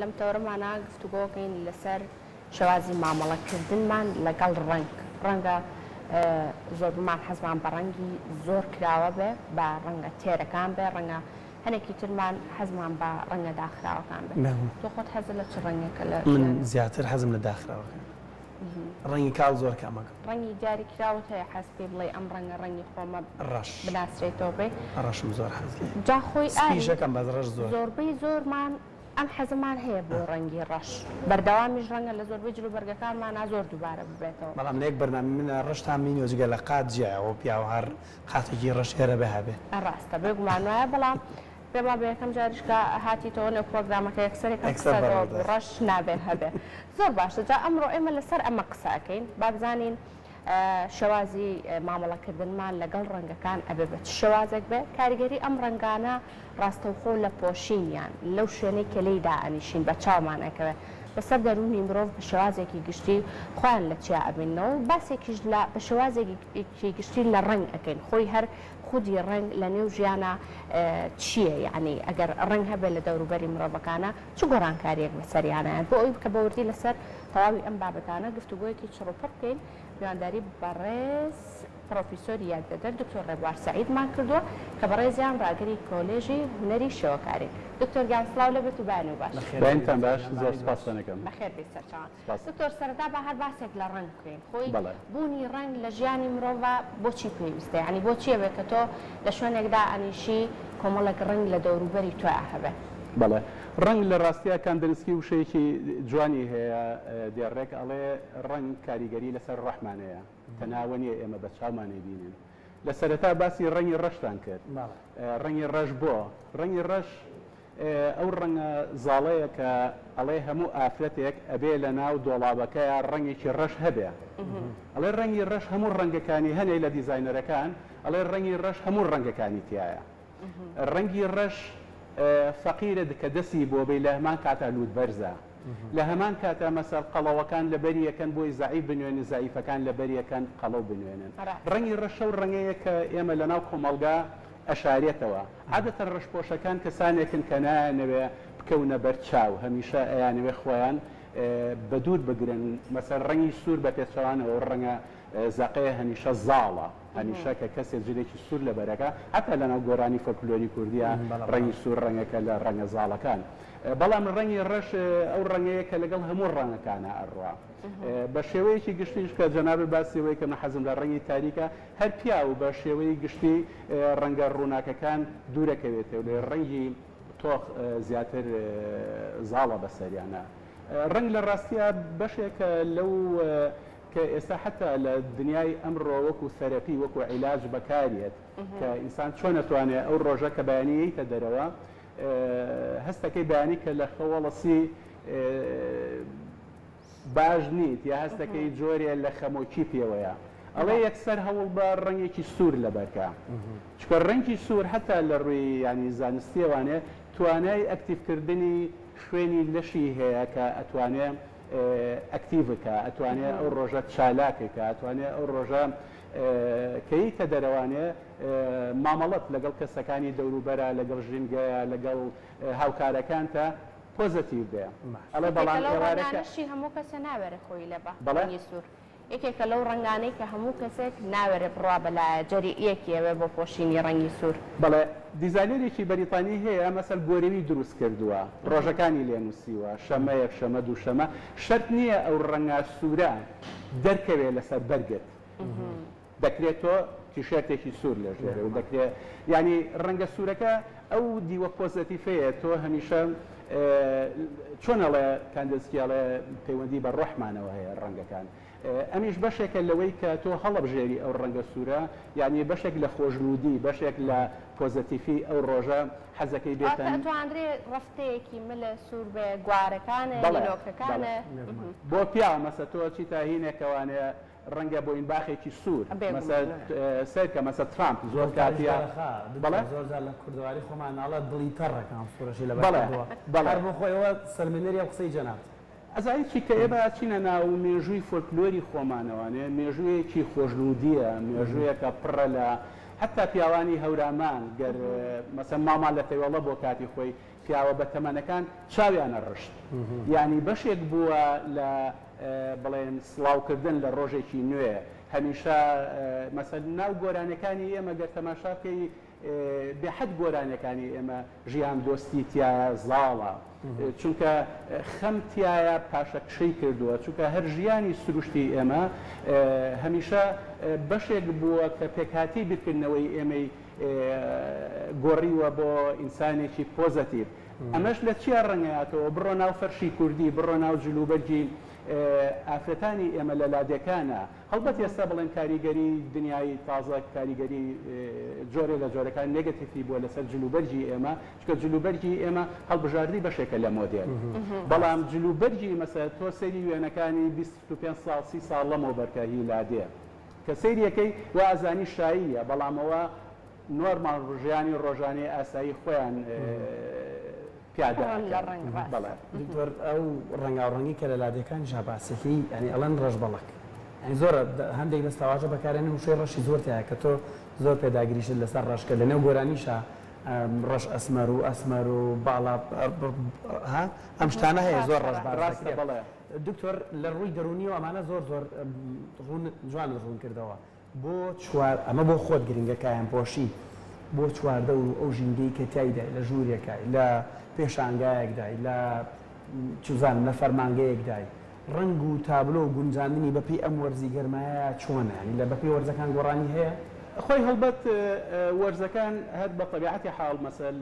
لەم تەورەمانە گفتوگۆکەین لەسەر شێوازی مامەڵەکردنمان لەگەڵ ڕەنگە زۆر بمان حەزمان بە ڕەنگی زۆر کراوە بێ بە ڕەنگە تێرەکان بێ ڕەنگە هەنێکی ترمان حەزمان بە ڕەنگە داخراوەکان بێ تۆ خۆت حەز لە چ ڕەنگێکە لە من زیاتر حەزم لە داخراوەکە ڕەنگی کاڵ زۆر کامەکە ڕەنگی دیاری کراوت هەیە حەز پێ بڵێ ئەم ڕەنگی خۆمە ڕەش بناسرێتەوە بێ ڕەشم زۆر حەز جا خۆی سپیشەکەم بەس ڕەش زۆربەی زۆرمان ئەم حەزمان هەیە بۆ ڕەنگی ڕەش بەردەوامیش ڕەنگە لە زۆربەی جلوبەرگەکانمان زۆر دووبارە ببێتەوە بەڵام لە یەک بەرنامە منە ڕەشتان بینی جگە لە قات جیایەوە پیاوە هەر قاتێکی ڕەش هێرە بە هەبێ ڕاستە بێگومان وایە بەڵام پێما بە یەکەم جاریشکە هاتیتەوە لە پرۆگرامەکە یەکسەرێکە ڕەش نابێت هەبێ زۆر باشە جا ئەمڕۆ ئێمە لەسەر ئەمە قساکەین با بزانین شێوازی مامەڵەکردنمان لەگەڵ ڕەنگەکان ئەبێ بێت شێوازێک بێ کاریگەری ئەم ڕەنگانە ڕاستەوخۆ لە پۆشینیان لەو شوێنەی کە لێیدا ئەنیشین بە چاومانەکەوێت بەسەر دەرونی مرۆڤ بە شێوازێکی گشتی خۆیان لە چیا ئەبینەوە باسێکیش بە شێوازێکی گشتی لە ڕنگ ئەەکەین خۆی هەر خودی ڕنگ لە نێو ژیانە چییە یعنی ئەگەر ڕنگ هەبێت لە دەوروبەری مرۆڤەکانە چ گۆڕانکاریەک بەسەریانەیان بۆ ئەوی کە بەوردی لەسەر تەواوی ئەم بابەتانە گفتوگۆیەکی چڕوپڕ بکەین میوانداری بەڕێز پرۆفیسۆری یاددەدەر دکتۆر ڕێبوار سەعیدمان کردووە کە بەڕێزیان ڕاگەری کۆلێژی هونەری شێوەکاری دکتۆر گیانسلااو لەبێت و بانی و باش بەینتان باش زۆر سپاسانەکەم بەخێر بێت سەرچاوان دکتۆر سەرەتا بە هەر باسێک لە ڕنگ بکەین خۆی بوونی ڕنگ لە ژیانی مرۆڤ بۆچی پێویستە یعنی بۆچی ئەوێت کە تۆ لە شوێنێکدا ئەنیشی کۆمەڵێک ڕنگ لە دەوروبەری تۆ هەبێت بەڵێ ڕنگ لە ڕاستیە کاندنسکی وشەیەکی جوانی هەیە دیێڕێک ئەڵێ ڕنگ کاریگەری لەسەر ڕەحمانەیە تەناوەنیە ئێمە بە چاومانێ بینین لە سەرەتا باسی ڕەنگی ڕەشتان کرد ڕەنگی ڕەش بۆ ڕەنگی ڕەش ئەو ڕەنگە زاڵەیە کە ئەڵێ هەموو ئافرەتێک ئەبێ لە ناو دۆڵابەکەیە ڕەنگێکی ڕەش هەبێ ئەڵێ ڕەنگی ڕەش هەموو ڕەنگەکانی هەنێ لە دیزاینەرەکان ئەڵێ ڕەنگی ڕەش هەموو ڕەنگەکانی تایە ڕەنگی ڕەش فەقیرە کە دەستی بۆ بێ لە هەمان کاتە لووت بەرزە لە هەمان کاتە مەسەر قەڵەوەکان لە بەریەکەن بۆی زعیف بنوێنن زعیفەکان لە بەریەکەن قەڵەو بنوێنن ڕەنگی ڕەشە و ڕەنگەیە کە ئێمە لە ناو کۆمەڵگا ئەشارێتەوە عادەتەن ڕەشپۆشەکان کەسانێکن کە نایانەوێ بکەونە بەرچاو هەمیشە ئەیانەوێ خۆیان بە دوور بگرن مەسەر ڕەنگی سوور بە پێچەوانەوە ڕەنگە زەقەیە هەمیشە زاڵە هەمیشە کە کەسێک جلێکی سوور لە بەرەکە حتا لە ناو گۆرانی فۆلکلۆری کوردیە ڕەنگی سوور ڕەنگەکە لە ڕەنگە زاڵەکان بەڵام ڕەنگی ڕەش ئەو ڕەنگەیە کە لەگەڵ هەموو ڕەنگەکانە ئەڕوا بە شێوەیەکی گشتیش کە جەناب باسیەوەی کە حەزم لە ڕەنگی تاریکە هەر پیا و بە شێوەی گشتی ڕەنگە ڕووناکەکان دوورەکەوێتەوە لێ ڕەنگی تۆخ زیاتر زاڵە بەسەریانە ڕنگ لە ڕاستیە بەشێکە لەو کە ئێستا حتا لە دنیای ئەمڕۆ وەکو سەرەپی وەکو عیلاج بەکارێت کە ئینسان چۆن نەتوانێت ئەو ڕۆژە کە بەیانیتە دەرەوە هەستەکەی بەیانی کە لە خەوەڵەسی باش نیت یا هەستەکەی جۆرێ لە خەمۆکی پێوەیە ئەڵێ یەکسەر هەوڵ بە ڕەنگێکی سوور لە بەرکە چکە ڕەنگی سوور حتا لە ڕووی ینی زانستیەوانێ توانای ئەکتیڤکردنی شوێنی لەشی هەیە کە ئەتوانێت ئەکتیڤکە ئەتوانێت ئەو ڕۆژە چالاکێکە ئەتوانێت ئەو ڕۆژە کەیتە دەرەوانێ مامەڵەت لەگەڵ کەسەکانی دەوروبەرە لەگەڵ ژینگەیە لەگەڵ هاوکارەکانتە پۆزتیڤ بێ ئەڵێ بەڵام ئێوارەکەشی هەموو کەسە ناوێرە خۆی لە بەڵی سوور یەکێکە لەو ڕنگانەی کە هەموو کەسێک ناوێرە بڕوا بەلایە جەری یەکیەوێ بۆ پۆشینی ڕەنگی سوور بەڵێ دیزاینەرێکی بەریتانی هەیە مەسەر گۆرەوی دروست کردووە ڕۆژەکانی لێنووسیوە شەمە یەک شەمە دوو شەمە شەرت نییە ئەو ڕەنگە سوورە دەرکەوێت لەسەر بەرگت دەکرێت تۆ تیشێرتێکی سوور لە ژێرە و دەکرێت ینی ڕەنگە سوورەکە ئەو دیوە پۆزتیفەیە تۆ هەمیشە چۆنەڵێ کاندنسکیاڵێ پەیوەندی بە ڕۆحمانەوە هەیە ڕەنگەکان ئەمیش بەشێکە لەوەی کە تۆ هەڵەبژێری ئەو ڕەنگە سوورە یعنی بەشێک لە خۆشنودی بەشێک لە پۆزتیفی ئەو ڕۆژە حەزەکەی بێتن توانرێ ڕفتەیەکی ملە سوور بێ گوارەکانە لۆکەکانە بۆ پیا مەسە تۆ چی تاهینێکەوانەیە ڕەنگە بۆ این باخێکی سوور سەرکە مەسە ترامپ زۆر کاتیە زۆر لە کوردواری خۆمان ناڵە دڵی تەڕەکان سوورەشی لە بەڵێ بۆ خۆیەوە سەرمێنەری ئەو قسەی جەناب ئەزایی چی کە ئێمە چینە ناو مێژووی فۆلکلۆری خۆمانەوانێ مێژوویەکی خۆشنودیە مێژوویەکە پڕە لە حتا پیاوانی هەورامان گەر مەسەن مامان لە پەیوەڵە بۆ کاتی خۆی پیاوە بە تەمەنەکان چاویانە ڕشت یعنی بەشێک بووە لە بڵێن سڵاوکردن لە ڕۆژێکی نوێ هەمیشە مەسەل ناو گۆرانەکانی ئێمە گەر تەماشاکەی بێحەد گۆرانەکانی ئێمە ژیان دۆستی تایە زاڵە چونکە خەمتیایە پاشەکشەی کردووە چونکە هەر ژیانی سروشتی ئێمە هەمیشە بەشێک بووە کە پێکهاتی بیرکردنەوەی ئێمەی گۆڕیوە بۆ ئینسانێکی پۆزەتیڤ ئەمەش لە چیا ڕەنگەیاتەوە بڕۆ ناو فەرشی کوردی بڕۆ ناو جلوبەرجی ئافرەتانی ئێمە لە لادەکانە هەڵبەت ئێستا بڵێن کاریگەری دنیای تازە کاریگەری جۆرە لە جۆرەکان نێگەتیڤی بووە لەسەر جلوبەرجی ئێمە چکە جلوبەرجی ئێمە هەڵبژاردی بەشێکە لە مۆدێل بەڵام جلوبەرجی مەسەر تۆ سەیری وێنەکانی 25 ساڵ 30 ساڵ لەمەوە بەرکەهی لادێ کە سەیریەکەی وازانی شاییە بەڵامەوە نۆرمال ژیانی ڕۆژانەی ئاسایی خۆیان دکتۆر ئەو ڕەنگاوڕەنگی کە لە لادەکان ژاباسەکەی ینی ئەڵەن ڕەش بەڵک زۆرە هەندێک دەستاواژە بەکارێنن وشەی ڕەشی زۆر تایە کە تۆ زۆر پێداگریشت لەسەر ڕەشکە لە نێو گۆرانیشە ڕەش ئەسمەر و باڵا ئەم شتانە هەیە زۆر ڕەش ڕاستە بەڵێ دکتۆر لە ڕووی دەرونی و ئەمانە زۆر زۆر جوان ڕوون کردەوە بۆ چوار ئەمە بۆ خۆت گرنگەکایان پۆشی بۆ چواردە و ئەو ژینگەی کە تایدای لە ژوورێکای لە پێشانگایەکدای لە چزان لە فەرمانگەیەکدای ڕنگ و تابلۆ و گونجاندنی بەپی ئەم وەرزی گەرمایە چۆنە لە بەپی وەرزەکان گۆڕانی هەیە خۆی هەڵبەت وەرزەکان هەر بە طبیعەتی حاڵ مەسەل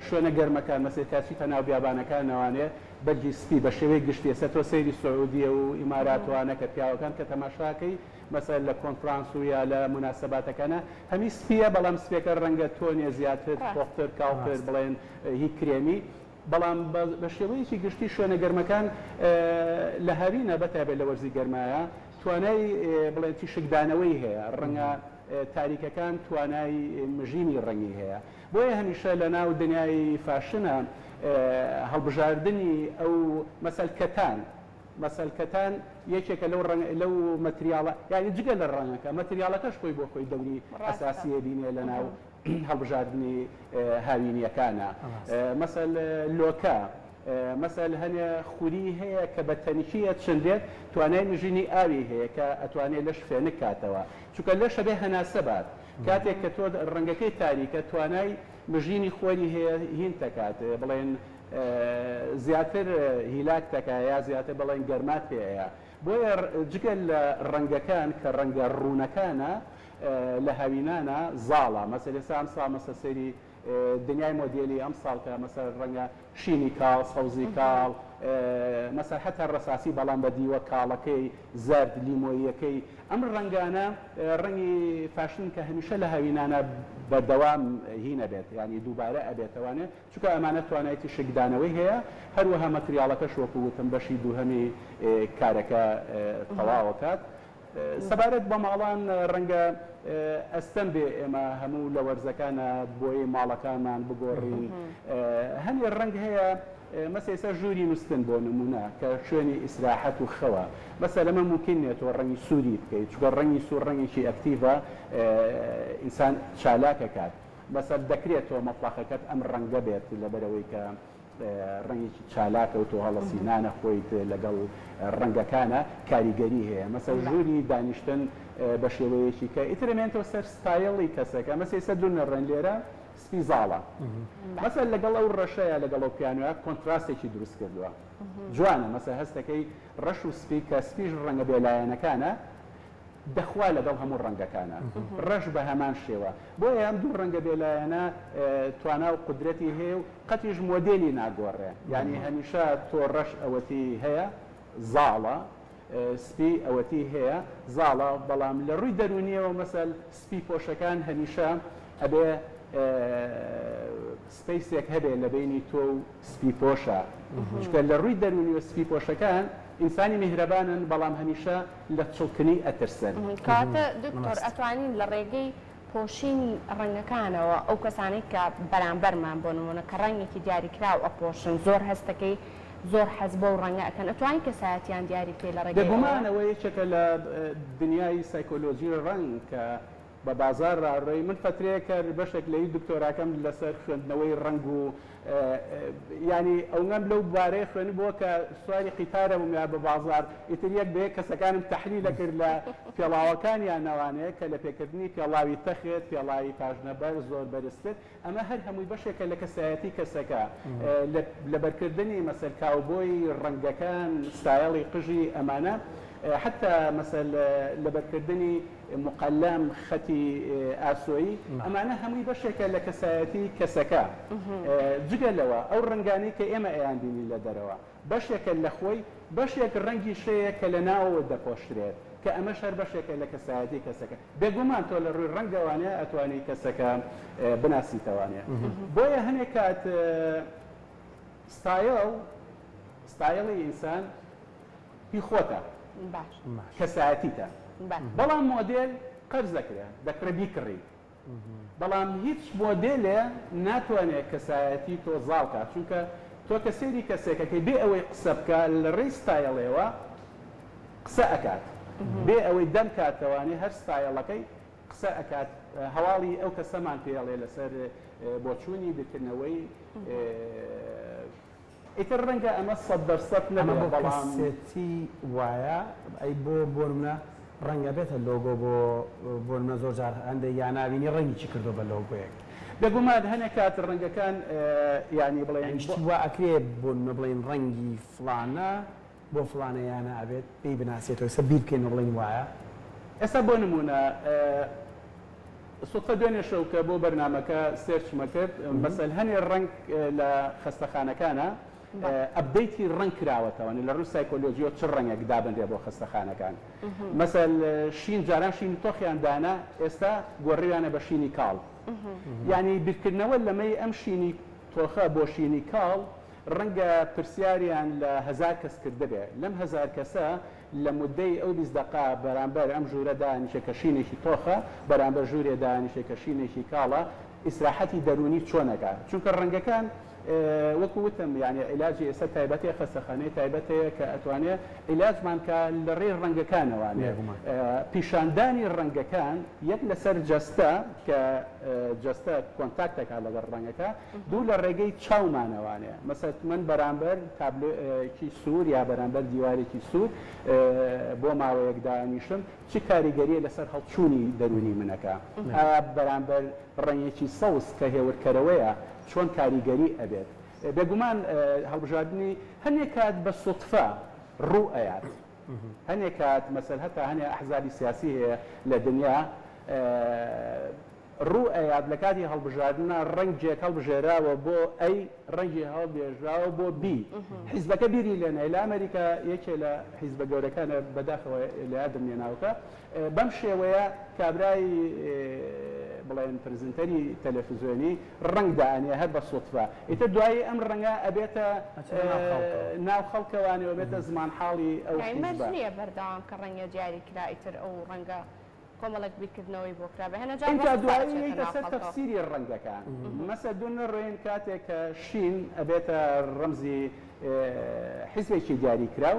شوێنە گەرمەکان مەسەل کاچی تەناو بیابانەکان نەوانێ بەرگی سپی بە شێوەی گشتێسە تۆ سەیری سعودیە و ئیماراتوانە کە پیاوەکان کە تەماشاکەی مەسەل لە کۆنفرانس و یا لە مناسباتەکانە هەمی سپیە بەڵام سپێکە ڕەنگە تۆنیە زیاتر پۆختر کاڵتر بڵێن هی کرێمی بەڵام بە شێوەیەکی گشتی شوێنە گەرمەکان لە هەرینە بەتابێت لە وەرزی گەرمایە توانای بڵێن تیشکدانەوەی هەیە ڕەنگە تاریکەکان توانای مژینی ڕەنگی هەیە بۆیە هەمیشە لە ناو دنیای فاشنە هەڵبژاردننی ئەو مەسەلکەتان یەکێکە لەو مەتریاڵە یانی جگە لە ڕەنگەکە مەتریاڵەکەش خۆی بۆ خۆی دەوری ئەساسیە بینێ لە ناو هەڵبژاردننی هاوینیەکانە مەسەل لۆکە مەسەل هەنێ خوری هەیە کە بە تەنیشیە چندێت توانای نژینی ئاوی هەیە کە ئەتوانێت لەش فێنک کاتەوە چونکە لەشە بێ هەناسەبات کاتێک کە تۆ ڕەنگەکەی تاریکە توانای مژینی خۆری هەیە هین تەکات بڵێن زیاتر هیلاک تەکە یا زیاتر بڵێن گەرمات پێەیە بۆیە جگەل لە ڕەنگەکان کە ڕەنگە ڕوونەکانە لە هاوینانە زاڵە مەسەل ئێستا ئەم ساڵ مەسە سەیری دنیای مۆدیلی ئەم ساڵکە مەسەر ڕەنگە شینی کاڵ سەوزی کاڵ مەسەر هەتا ڕەساسی بەڵام بە دیوە کاڵەکەی زەرد لیمۆیەکەی ئەم ڕەنگانە ڕەنگی فاشن کە هەمیشە لە هاوینانە بەردەوام هینە بێت ینی دووبارە ئەبێتەوانێت چونکە ئەمانە توانایەتی شکدانەوەی هەیە هەروەها مەتریاڵەکەش وەکو وتم بەشی دووهەمی کارەکە تەواوەکات سەبارەت بە ماڵان ڕەنگە ئەستەم بێ ئێمە هەموو لە وەرزەکانە بۆی ماڵەکانمان بگۆڕین هەنێ ڕەنگ هەیە مەسەسە ژووری نووسن بۆ نمونە کە شوێنی ئیسراحەت و خەوە مەسە لەمە ممکن نێتەوە ڕەنگی سووری بکەیت چکە ڕەنگی سوور ڕەنگێکی ئەکتیڤە ئینسان چالاکە کات بەسەر دەکرێتەوە مەفڵاقەکەت ئەم ڕەنگە بێت لەبەرەوەی کە ڕەنگێکی چالاکە و تۆ هەڵەسی نانە خۆیت لەگەڵ ڕەنگەکانە کاریگەری هەیە مەسەر ژووری دانیشتن بە شێوەیەکی کە ئیترمێنەوە سەر ستایڵی کەسەکە مەسەسە دوو نەڕەن لێرە سپی زاڵە مەسەر لەگەڵ ئەو ڕەشەیە لەگەڵ ئەو پیانوە کۆنتراستێکی دروست کردووە جوانە مەسە هەستەکەی ڕەش و سپی کە سپیش ڕەنگە بێلایەنەکانە دەخوا لەگەڵ هەموو ڕەنگەکانە ڕەش بە هەمان شێوە بۆیە ئەم دوو ڕەنگە بێلایەنە توانا و قدرەتی هەیە و قەتیش مۆدێلی ناگۆڕێ یعنی هەمیشە تۆ ڕەش ئەوەتی هەیە زاڵە سپی ئەوەتی هەیە زاڵە بەڵام لە ڕووی دەرونیەوە مەسەل سپی پۆشەکان هەمیشە ئەبێ سپیسێک هەبێ لە بینی تۆ و سپی پۆشە چکە لە ڕووی دەرونی و سپی پۆشەکان ئینسانی میهرەبانن بەڵام هەمیشە لە چڵکنی ئەترسن کاتە دکتۆر ئەتوانین لە ڕێگەی پۆشینی ڕەنگەکانەوە ئەو کەسانی کە بەرامبەرمان بۆ نمونە کە ڕەنگێکی دیاریکراو ئەپۆشن زۆر هەستەکەی زۆر حەز بە و ڕەنگە ئەکەن ئەتوانین کەسایەتیان دیاری پێ لە ڕێگەی دەگومانەوە یەکێکە لە دنیای سایکۆلۆژی ڕەنگ کە بە بازار ڕێی من فترەیەکە بەشێک لەی دکتۆراکەم لەسەر خوێندنەوەی ڕنگ و ینی ئەوگەم لەو بارەیە خوێنی بووە کە سواری قیتارە بووم یا بە بازار ئیتر یەک بەیە کەسەکانم تەحلیل کرد لە پێڵاوەکانیان نەوانەیە کە لە پێکردنی پێڵاوی تەخێت پێڵاوی پاژنەبەر زۆر بەرزتر ئەمە هەر هەمووی بەشێکە لە کەسایەتی کەسەکە لە بەرکردنی مەسەر کاوبۆی ڕەنگەکان ستایڵی قژی ئەمانە حتى مثلا لبركردني مقلم خطي آسوي أما أنا همي بشكل لكساتي كسكا جگلوا أو رنجاني كإما عندي لدروا بشكل لخوي بشكل رنجي شيء كلناو دبوشريت كأمشهر بشكل لكساتي كسكا بيجومان تول الرنجوانيا أتواني كسكا بناسي توانيا بويا هني كات ستايل إنسان في خوته كساعتيتا بلام موديل قرز ذكره ذكر بيكري بلام هيتش موديل ناتواني كساعتي تو زالكا شونك تو كسيري كسيكا كي بي اوي قصبك الري ستايليوا قساكات بي اوي دم كاتواني هر ستايلكي قساكات هوالي او كسمان بيالي لسر بوتشوني بكنوي ئیترڕەنگە ئەمە 100% نەبێت بەڵام کەسێتی وایە ئەی بۆ منە ڕەنگە بێتە لۆگۆ بۆ منە زۆر جار هەندێک یاناوینی ڕەنگی چی کردو بە لۆگۆیەک بێگومان هەنێک کات ڕەنگەکان ینی بڵێن وا ئەکرێ بۆ بڵێن ڕەنگی فلانە بۆ فلانە یانە ئەبێت پێی بناسێتەوە سە بیر بکەین بڵێن وایە ئێستا بۆ نمونە سوتە دوێنێ شەوکە بۆ بەرنامەکە سێرچمە کرد مەسەل هەنێ ڕەنگ لە خەستەخانەکانە ئەبدەیتی ڕنگ کراوەتەوە لە ڕووی سایکۆلۆژیۆ چ ڕەنگێک دابنرێ بۆ خەستەخانەکان مەسەل شین جاران شینی تۆخیان دانا ئێستا گۆڕیوانە بە شینی کاڵ یعنی بیرکردنەوە لەمەی ئەم شینی تۆخە بۆ شینی کاڵ ڕەنگە پرسیاریان لە 1000 کەس کرد دەبێ لەم 1000 کەسە لە مدەی ئەو 20 دقا بەرامبەر ئەم ژوورە دانیشە کە شینێکی تۆخە بەرامبەر ژوورێ دانیشە کە شینێکی کاڵە ئیسراحەتی دەرونی چۆنەکە چونکە ڕەنگەکان وەکو وتم یعنی عیلاجی ئێستا تایبەتی خەستەخانەی تایبەتەیە کە ئەتوانێت عیلاجمان کە لە ڕێی ڕەنگەکانەوانێ پیشاندانی ڕەنگەکان یەک لەسەر جەستە کە جەستە کۆنتاکتێکا لەگەڵ ڕەنگەکە دوو لە ڕێگەی چاومانەوانێ مەسەڵەن من بەرامبەر تابلۆکی سوور یا بەرامبەر دیوارێکی سوور بۆ ماوەیەک دانیشتم چی کاریگەریە لەسەر هەڵچوونی دەرونی منەکە بەرامبەر ڕەنگێکی سەوز کە هێورکەرەوەیە چۆن کاریگەری ئەبێت بێگومان هەڵبژاردننی هەنێک کات بە سوتفە ڕوو ئەیات هەنێک کات مەسەل هەتا هەنێ ئەحزابی سیاسی هەیە لە دنیا ڕوو ئەیات لە کاتی هەڵبژاردنە ڕەنگێک هەڵبژێراوە بۆ ئەی ڕەنگی هەڵبێژراوە بۆ بی حیزبەکە بیری لێنە لە ئەمریکا یەکێ لە حیزبە گەورەکانە بەداخەوە لە یادم لێناوکە بەم شێوەیە کابرای بڵێن پرزنتەری تەلەڤیزیۆنی ڕنگ دانێ هەر بە سوتفە ئیتر دوایی ئەم ڕەنگە ئەبێتە ناو خەڵکەوانەوە بێتە زمان حاڵی ئەو نییە بەردەوام کە ڕەنگە دیاری کرا ئیتر ئەو ڕەنگە کۆمەڵک بیرکردنەوەی بۆ کرابێ هەنە اینجا دوایی سەر تەفسیری ڕەنگەکان مەسە دوونە ڕێن کاتێک کە شین ئەبێتە ڕەمزی حیزبێکی دیاری کراو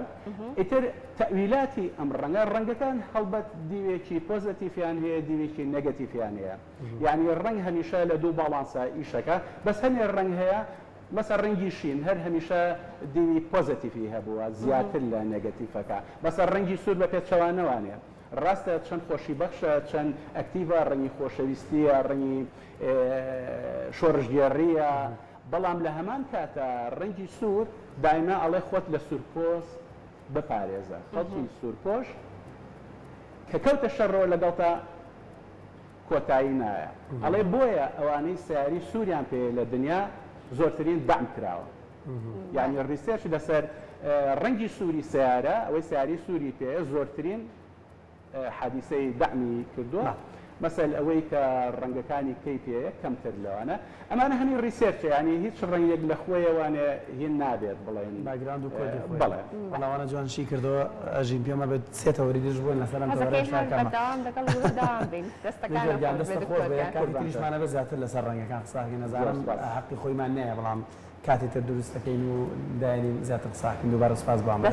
ئیتر تەویلاتی ئەم ڕەنگەکان هەڵبەت دیوێکی پۆزتیفیان هەیە دیوێکی نەگەتیفیان هەیە یعنی ڕەنگ هەمیشە لە دوو باڵانسە ئیشەکە بەس هەنێ ڕەنگ هەیە مەسە ڕەنگی شین هەر هەمیشە دیوی پۆزتیفی هەبووە زیاتر لە نەگەتیفەکە بەسە ڕەنگی سوور بە پێچەوانەوانێ ڕاستە چەند خۆشی بەخشە چەند ئەکتیڤە ڕەنگی خۆشەویستیە ڕەنگی شۆڕژگێڕیە بەڵام لە هەمان کاتە ڕەنگی سوور دایما ئەڵێ خۆت لە سوورپۆس بپارێزە خەڵکی سوورپۆش کە کەوتە شەڕەوە لەگەڵتە کۆتایی نایە ئەڵێ بۆیە ئەوانەی سیاری سووریان پێ لە دنیا زۆرترین دام کراوە یعنی ڕیسێرچ لەسەر ڕەنگی سووری سیارە ئەوەی سیاری سووری پێ زۆرترین حادیسەی دعمی کردووە مەسەل ئەوەی کە ڕەنگەکانی کەی پێەیە کەمتر لەوانە ئەمانە هەنی ڕیسێرچە ینی هیچ ڕەنگێک لە خۆیەوانێ هین نابێت بڵێن باگراند و کۆدی بەڵێ بەڵاوانە جوانشی کردەوە ئەژین پێمە بێت سێتە وەریدیش بوون لەسەرم تریشمانە بە زیاتر لەسەر ڕەنگەکان قساکەین نەزانم حەقی خۆیمان نەیە بەڵام کاتێتر دروستەکەین و داینین زیاتر قساکەین دووبارە سوپاس بۆ ئەمە